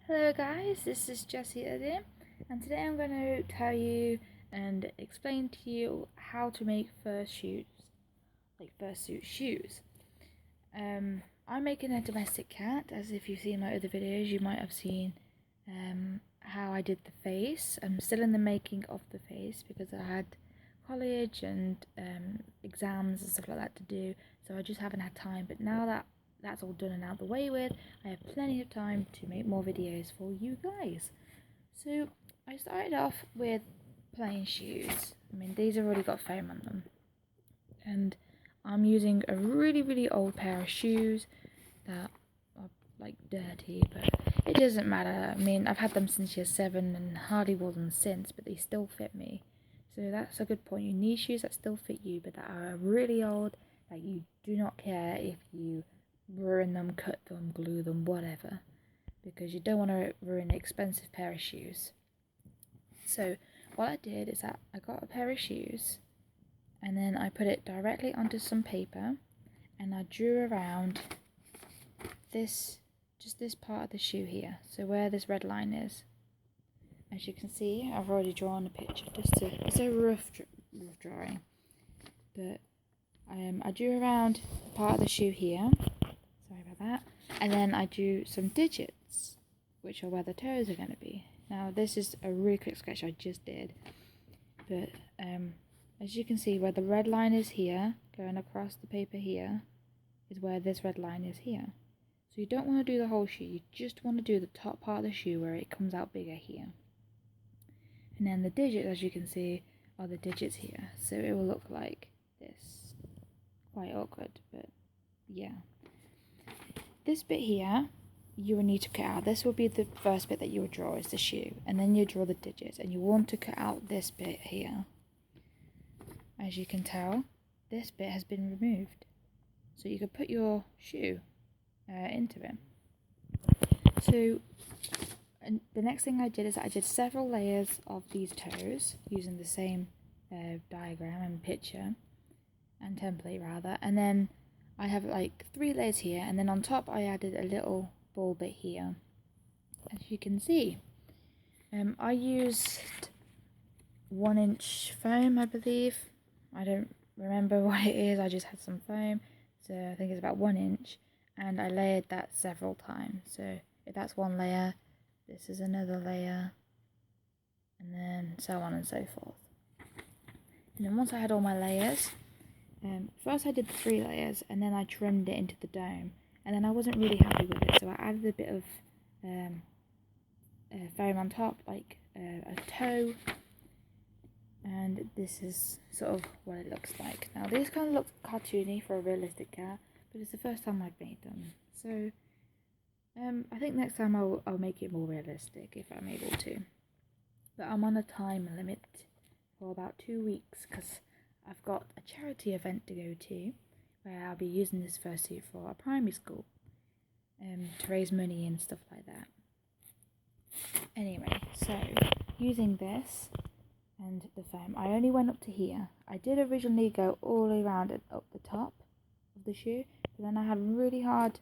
Hello guys, this is Jessie again, and today I'm going to tell you and explain to you how to make fursuit shoes. I'm making a domestic cat, as if you've seen my other videos you might have seen how I did the face. I'm still in the making of the face because I had college and exams and stuff like that to do, so I just haven't had time, but now that that's all done and out the way with, I have plenty of time to make more videos for you guys. So I started off with plain shoes. I mean, these have already got foam on them, and I'm using a really old pair of shoes that are like dirty, but it doesn't matter. I mean, I've had them since year 7 and hardly wore them since, but they still fit me. So that's a good point. You need shoes that still fit you, but that are really old, that you do not care if you ruin them, cut them, glue them, whatever, because you don't want to ruin an expensive pair of shoes. So what I did is that I got a pair of shoes and then I put it directly onto some paper and I drew around this part of the shoe here, so where this red line is. As you can see, I've already drawn a picture. It's a rough drawing, but I drew around the part of the shoe here. Sorry about that. And then I drew some digits, which are where the toes are going to be. Now this is a really quick sketch I just did, but as you can see, where the red line is here, going across the paper here, is where this red line is here. So you don't want to do the whole shoe, you just want to do the top part of the shoe where it comes out bigger here. And then the digits, as you can see, are the digits here. So it will look like this. Quite awkward, but yeah. This bit here, you will need to cut out. This will be the first bit that you will draw, is the shoe. And then you draw the digits. And you want to cut out this bit here. As you can tell, this bit has been removed. So you can put your shoe into it. So and the next thing I did is I did several layers of these toes using the same diagram and picture and template rather, and then I have like 3 layers here, and then on top I added a little ball bit here. As you can see, I used 1-inch foam, I believe. I don't remember what it is, I just had some foam, so I think it's about 1 inch, and I layered that several times. So if that's one layer, this is another layer, and then so on and so forth. And then once I had all my layers, first I did the 3 layers, and then I trimmed it into the dome, and then I wasn't really happy with it, so I added a bit of foam on top, like a toe, and this is sort of what it looks like. Now these kind of look cartoony for a realistic cat, but it's the first time I've made them, so I think next time I'll make it more realistic if I'm able to. But I'm on a time limit for about 2 weeks because I've got a charity event to go to where I'll be using this fursuit for a primary school to raise money and stuff like that. Anyway, so using this and the foam, I only went up to here. I did originally go all the way around and up the top of the shoe, but then I had really had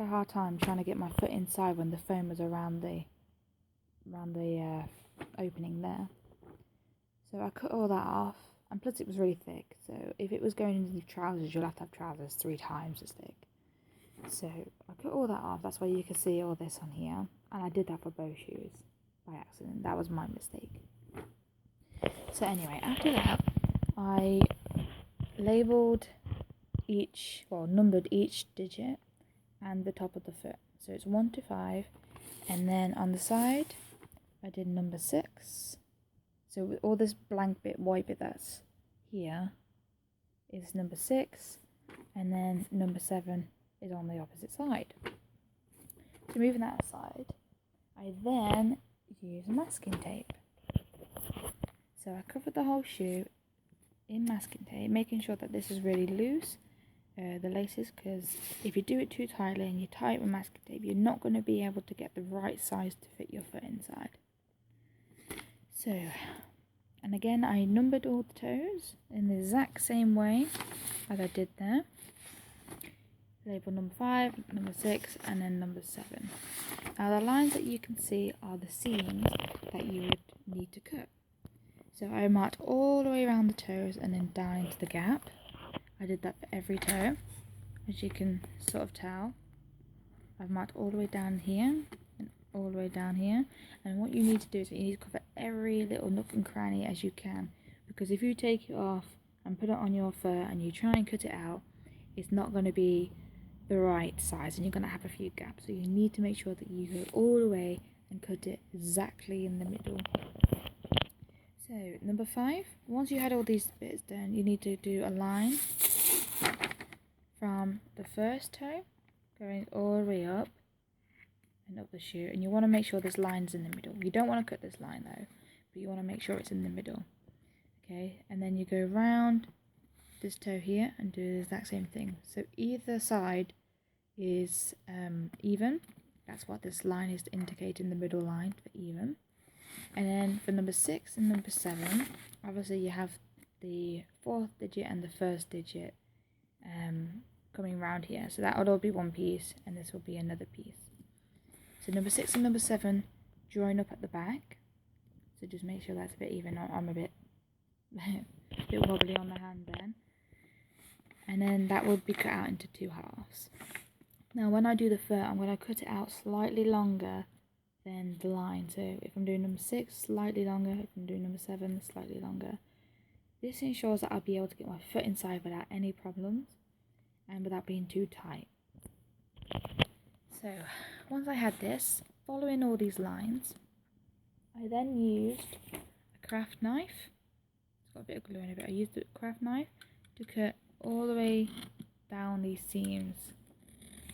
a hard time trying to get my foot inside when the foam was around the opening there. So I cut all that off, and plus it was really thick, so if it was going into the trousers, you'll have to have trousers 3 times as thick. So I cut all that off. That's why you can see all this on here, and I did that for both shoes by accident. That was my mistake. So anyway, after that I numbered each digit and the top of the foot. So it's 1 to 5, and then on the side I did number 6. So with all this blank bit, white bit that's here is number 6, and then number 7 is on the opposite side. So moving that aside, I then use masking tape. So I covered the whole shoe in masking tape, making sure that this is really loose, the laces, because if you do it too tightly and you tie it with masking tape, you're not going to be able to get the right size to fit your foot inside. So, and again I numbered all the toes in the exact same way as I did there. label number 5, number 6, and then number 7. Now the lines that you can see are the seams that you would need to cut. So I marked all the way around the toes and then down into the gap. I did that for every toe, as you can sort of tell. I've marked all the way down here and all the way down here. And what you need to do is you need to cover every little nook and cranny as you can, because if you take it off and put it on your fur and you try and cut it out, it's not going to be the right size and you're going to have a few gaps. So you need to make sure that you go all the way and cut it exactly in the middle. So number 5, once you had all these bits done, you need to do a line from the first toe going all the way up and up the shoe, and you want to make sure this line's in the middle. You don't want to cut this line though, but you want to make sure it's in the middle. Okay, and then you go round this toe here and do the exact same thing. So either side is even. That's what this line is indicating, the middle line for even. And then for number 6 and number 7, obviously you have the 4th digit and the 1st digit coming round here. So that would all be one piece and this will be another piece. So number 6 and number 7 join up at the back. So just make sure that's a bit even. I'm a bit wobbly on the hand then. And then that would be cut out into 2 halves. Now when I do the fur, I'm going to cut it out slightly longer than the line. So if I'm doing number 6, slightly longer. If I'm doing number 7, slightly longer. This ensures that I'll be able to get my foot inside without any problems and without being too tight. So once I had this, following all these lines, I then used a craft knife. It's got a bit of glue in it, but I used a craft knife to cut all the way down these seams.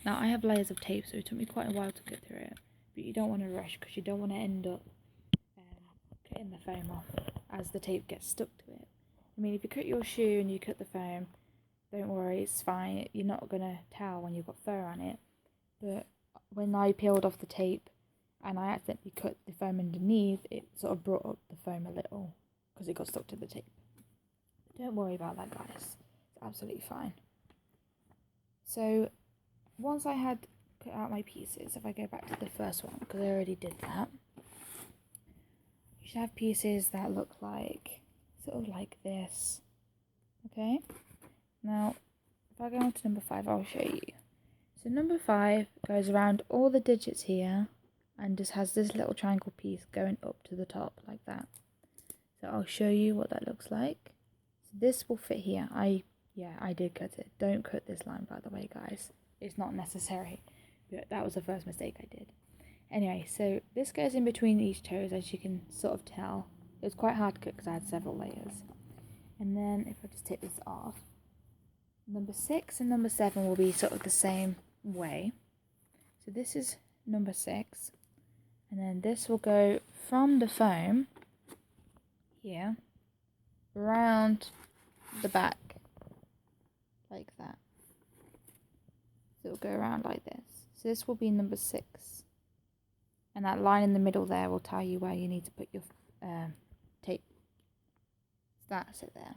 Now I have layers of tape, so it took me quite a while to get through it, but you don't want to rush because you don't want to end up cutting the foam off as the tape gets stuck to it. I mean, if you cut your shoe and you cut the foam, don't worry, it's fine. You're not going to tell when you've got fur on it. But when I peeled off the tape and I accidentally cut the foam underneath, it sort of brought up the foam a little because it got stuck to the tape. Don't worry about that, guys. It's absolutely fine. So once I had cut out my pieces, if I go back to the first one, because I already did that, you should have pieces that look like, sort of like this. Okay? Now, if I go on to number 5, I'll show you. So number 5 goes around all the digits here and just has this little triangle piece going up to the top like that. So I'll show you what that looks like. So this will fit here. I did cut it. Don't cut this line, by the way, guys. It's not necessary. But that was the first mistake I did. Anyway, so this goes in between each toes, as you can sort of tell. It was quite hard to cut because I had several layers. And then if I just take this off, number 6 and number 7 will be sort of the same way. So this is number 6, and then this will go from the foam here around the back like that. So it'll go around like this. So this will be number 6, and that line in the middle there will tell you where you need to put your tape. So that's it there.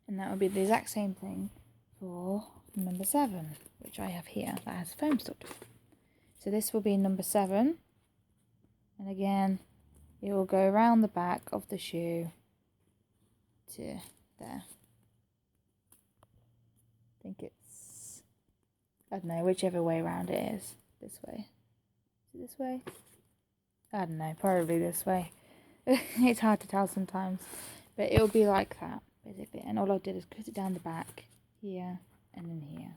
And that will be the exact same thing for number 7, which I have here that has foam stuck to it. So this will be number 7, and again it will go around the back of the shoe to there. I think it's, I don't know, whichever way around it is. This way. Is it this way? I don't know, probably this way. It's hard to tell sometimes, but it'll be like that basically. And all I did is cut it down the back here and then here.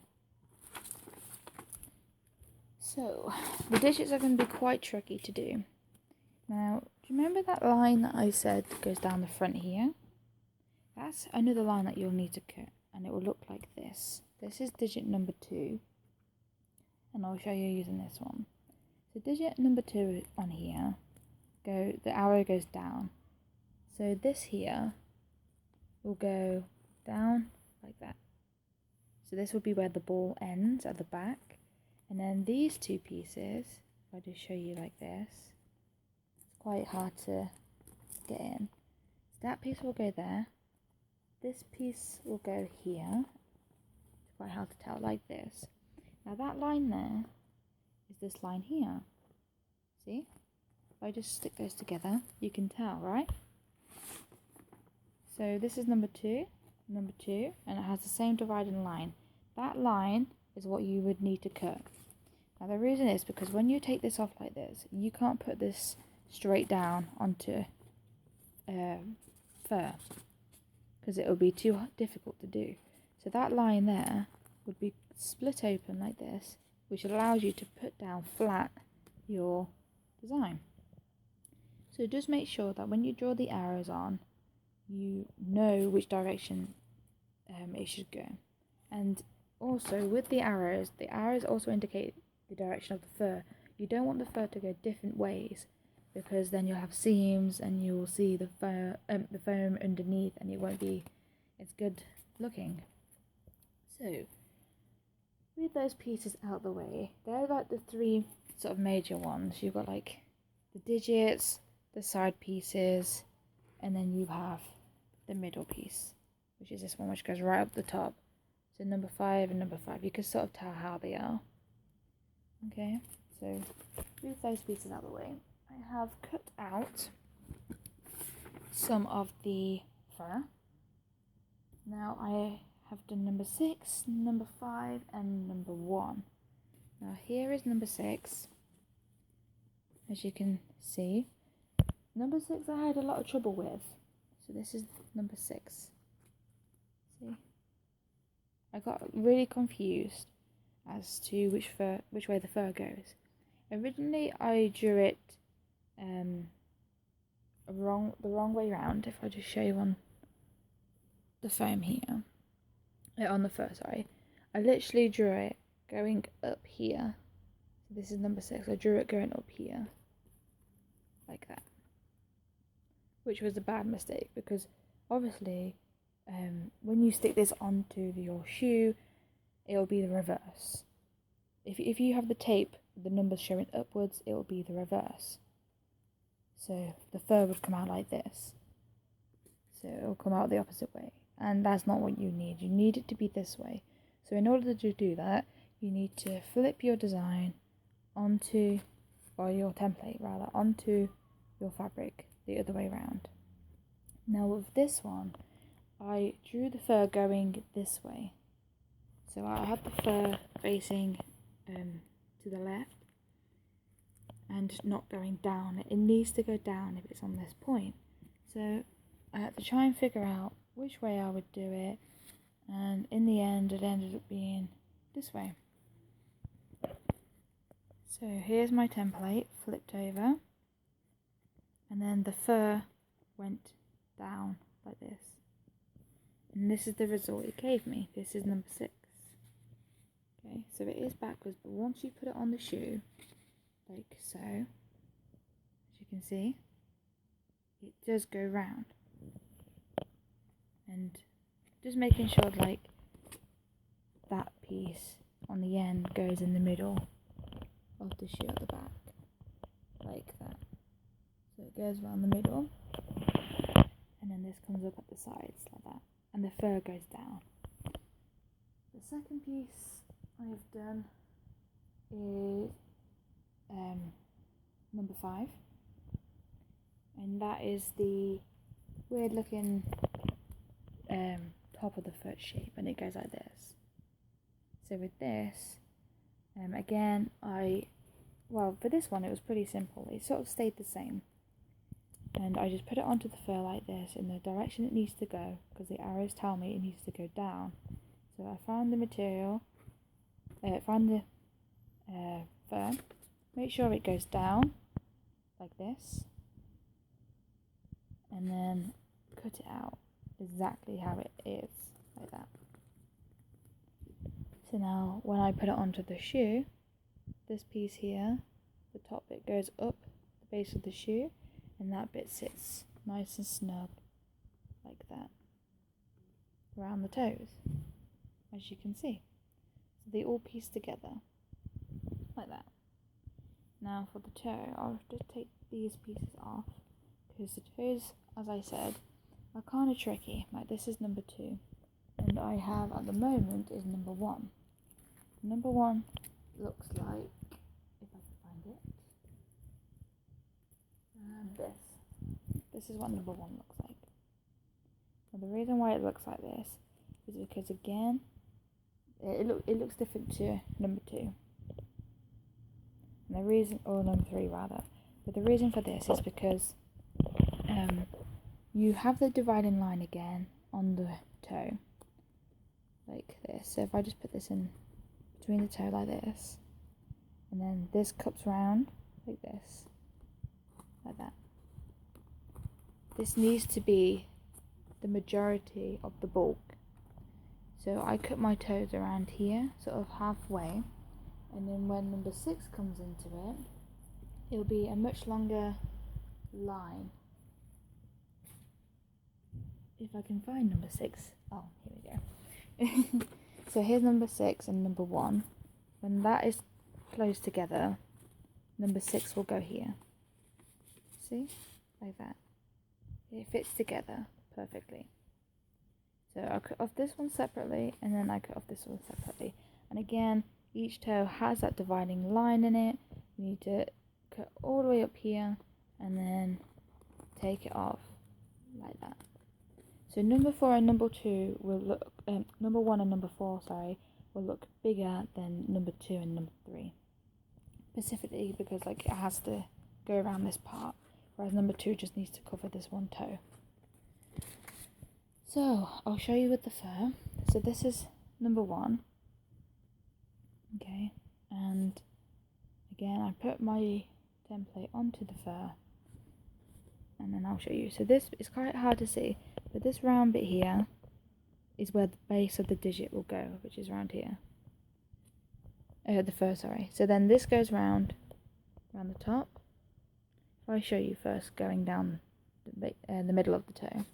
So the digits are going to be quite tricky to do. Now, do you remember that line that I said goes down the front here? That's another line that you'll need to cut, and it will look like this. This is digit number 2, and I'll show you using this one. So digit number 2 on here, the arrow goes down. So this here will go down like that. So this will be where the ball ends at the back. And then these 2 pieces, if I just show you like this, it's quite hard to get in. So that piece will go there. This piece will go here. It's quite hard to tell, like this. Now that line there is this line here. See? If I just stick those together, you can tell, right? So this is number 2, and it has the same dividing line. That line is what you would need to cut. Now the reason is because when you take this off like this, you can't put this straight down onto fur, because it would be too difficult to do. So that line there would be split open like this, which allows you to put down flat your design. So just make sure that when you draw the arrows on, you know which direction it should go. And also with the arrows also indicate the direction of the fur. You don't want the fur to go different ways, because then you'll have seams and you will see the foam underneath, and it won't be as good looking. So with those pieces out the way, they're like the 3 sort of major ones. You've got like the digits, the side pieces, and then you have the middle piece, which is this one, which goes right up the top. So number 5 and number 5, you can sort of tell how they are. Okay, so with those pieces out of the way, I have cut out some of the fur. Now I have done number 6, number 5, and number 1. Now here is number 6. As you can see, number 6 I had a lot of trouble with. So this is number 6. See? I got really confused as to which way the fur goes. Originally I drew it the wrong way around. If I just show you on the foam here, on the fur, sorry, I literally drew it going up here. So this is number 6. I drew it going up here, like that, which was a bad mistake, because obviously when you stick this onto your shoe, it'll be the reverse. If you have the tape, the numbers showing upwards, it will be the reverse. So the fur would come out like this. So it will come out the opposite way. And that's not what you need. You need it to be this way. So in order to do that, you need to flip your design onto, or your template rather, onto your fabric the other way around. Now with this one, I drew the fur going this way. So I had the fur facing to the left and not going down. It needs to go down if it's on this point. So I had to try and figure out which way I would do it, and in the end it ended up being this way. So here's my template flipped over, and then the fur went down like this, and this is the result it gave me. This is number 6. Okay, so it is backwards, but once you put it on the shoe, like so, as you can see, it does go round. And just making sure like that piece on the end goes in the middle of the shoe at the back, like that. So it goes around the middle, and then this comes up at the sides like that, and the fur goes down. The second piece I've done is number 5, and that is the weird looking top of the foot shape, and it goes like this. So with this, again, for this one it was pretty simple. It sort of stayed the same, and I just put it onto the fur like this in the direction it needs to go, because the arrows tell me it needs to go down. So I found the material, find the fur, make sure it goes down like this, and then cut it out exactly how it is, like that. So now when I put it onto the shoe, this piece here, the top bit goes up the base of the shoe, and that bit sits nice and snug like that around the toes, as you can see. So they all piece together like that. Now for the toe, I'll just take these pieces off, because the toes, as I said, are kind of tricky. Like this is number 2, and I have at the moment is number 1. Number 1 looks like, if I can find it, this is what number 1 looks like. And the reason why it looks like this is because, again, it looks different to number 2. And the reason, or number 3 rather, but the reason for this is because you have the dividing line again on the toe, like this. So if I just put this in between the toe like this, and then this cups round like this, like that. This needs to be the majority of the bulk. So I cut my toes around here, sort of halfway, and then when number 6 comes into it, it'll be a much longer line. If I can find number 6. Oh, here we go. So here's number 6 and number 1. When that is close together, number 6 will go here. See? Like that. It fits together perfectly. So I'll cut off this one separately, and then I cut off this one separately. And again, each toe has that dividing line in it. You need to cut all the way up here, and then take it off like that. So number 4 and number 2 will look, number 1 and number 4, sorry, will look bigger than number 2 and number 3. Specifically because like it has to go around this part, whereas number 2 just needs to cover this one toe. So I'll show you with the fur. So this is number 1. Okay, and again I put my template onto the fur, and then I'll show you. So this is quite hard to see, but this round bit here is where the base of the digit will go, which is around here. The fur, sorry. So then this goes round the top. If I show you first, going down the middle of the toe,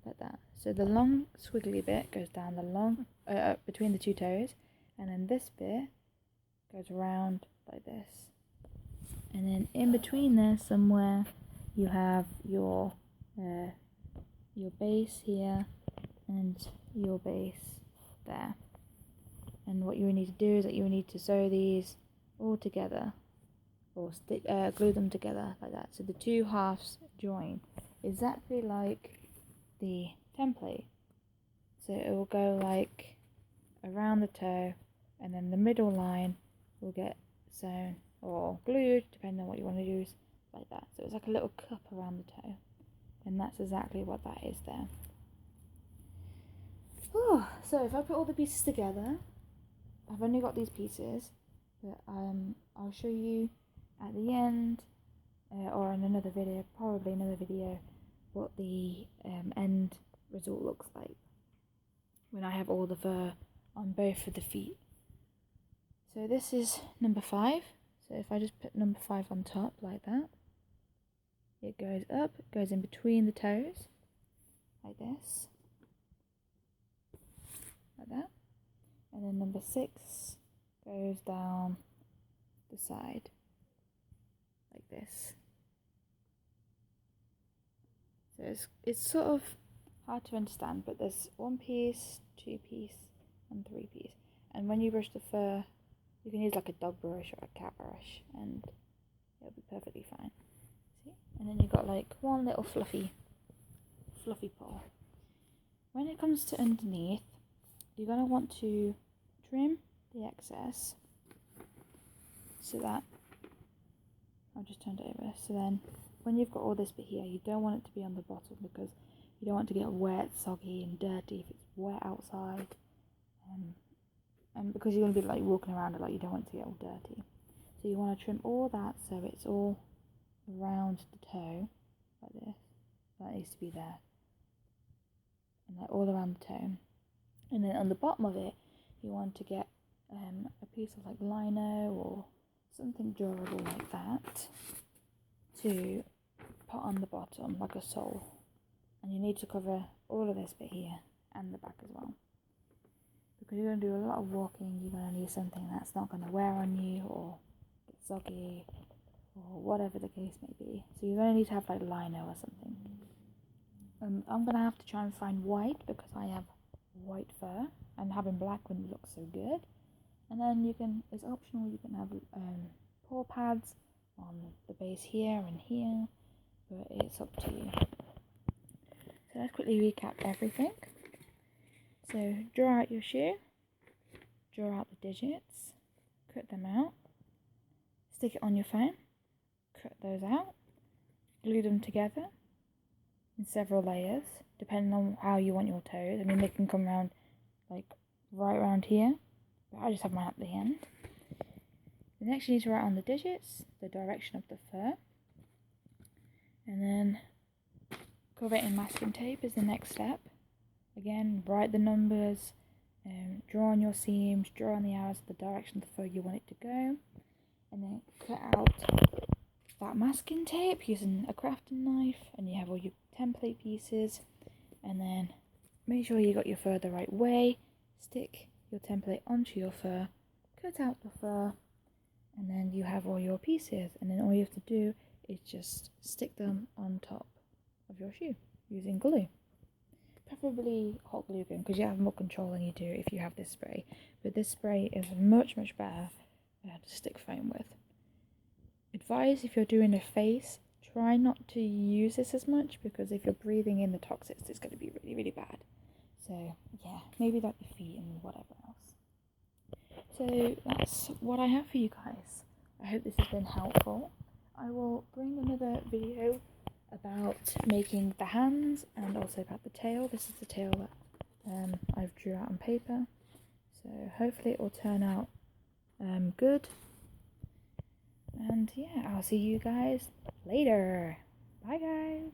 like that. So the long squiggly bit goes down the long between the 2 toes, and then this bit goes around like this. And then in between there somewhere you have your base here and your base there. And what you need to do is that you need to sew these all together, or glue them together like that. So the 2 halves join exactly like the template. So it will go like around the toe, and then the middle line will get sewn or glued, depending on what you want to use, like that. So it's like a little cup around the toe, and that's exactly what that is there. So if I put all the pieces together, I've only got these pieces, but I'll show you at the end, or in another video, probably another video, what the end result looks like when I have all the fur on both of the feet. So this is number 5. So if I just put number 5 on top like that, it goes up, it goes in between the toes, like this, like that. And then number 6 goes down the side, like this. So it's sort of hard to understand, but there's 1 piece, 2 piece, and 3 piece. And when you brush the fur, you can use like a dog brush or a cat brush, and it'll be perfectly fine. See? And then you've got like one little fluffy paw. When it comes to underneath, you're going to want to trim the excess so that, I'll just turn it over, so then when you've got all this bit here, you don't want it to be on the bottom, because you don't want to get wet, soggy and dirty if it's wet outside, and because you're going to be like walking around it, like you don't want it to get all dirty. So you want to trim all that so it's all around the toe, like this. That needs to be there, and like all around the toe. And then on the bottom of it, you want to get a piece of like lino or something durable like that to put on the bottom, like a sole. And you need to cover all of this bit here and the back as well, because you're going to do a lot of walking. You're going to need something that's not going to wear on you or get soggy or whatever the case may be. So you're going to need to have like lino or something. I'm going to have to try and find white, because I have white fur, and having black wouldn't look so good. And then you can, it's optional, you can have paw pads on the base here and here, but it's up to you. So let's quickly recap everything. So draw out your shoe, draw out the digits, cut them out, stick it on your phone, cut those out, glue them together in several layers, depending on how you want your toes. I mean, they can come around like right around here, but I just have mine at the end. The next you need to write on the digits, the direction of the fur, and then cover it in masking tape is the next step. Again, write the numbers, draw on your seams, draw on the arrows, the direction of the fur you want it to go, and then cut out that masking tape using a crafting knife, and you have all your template pieces. And then make sure you got your fur the right way, stick your template onto your fur, cut out the fur, and then you have all your pieces. And then all you have to do is just stick them on top of your shoe using glue. Preferably hot glue gun, because you have more control than you do if you have this spray. But this spray is much better to stick foam with. Advise if you're doing a face, try not to use this as much, because if you're breathing in the toxins, it's going to be really bad. So yeah, maybe like your feet and whatever else. So that's what I have for you guys. I hope this has been helpful. I will bring another video about making the hands and also about the tail. This is the tail that I've drew out on paper. So hopefully it will turn out good. And yeah, I'll see you guys later. Bye guys.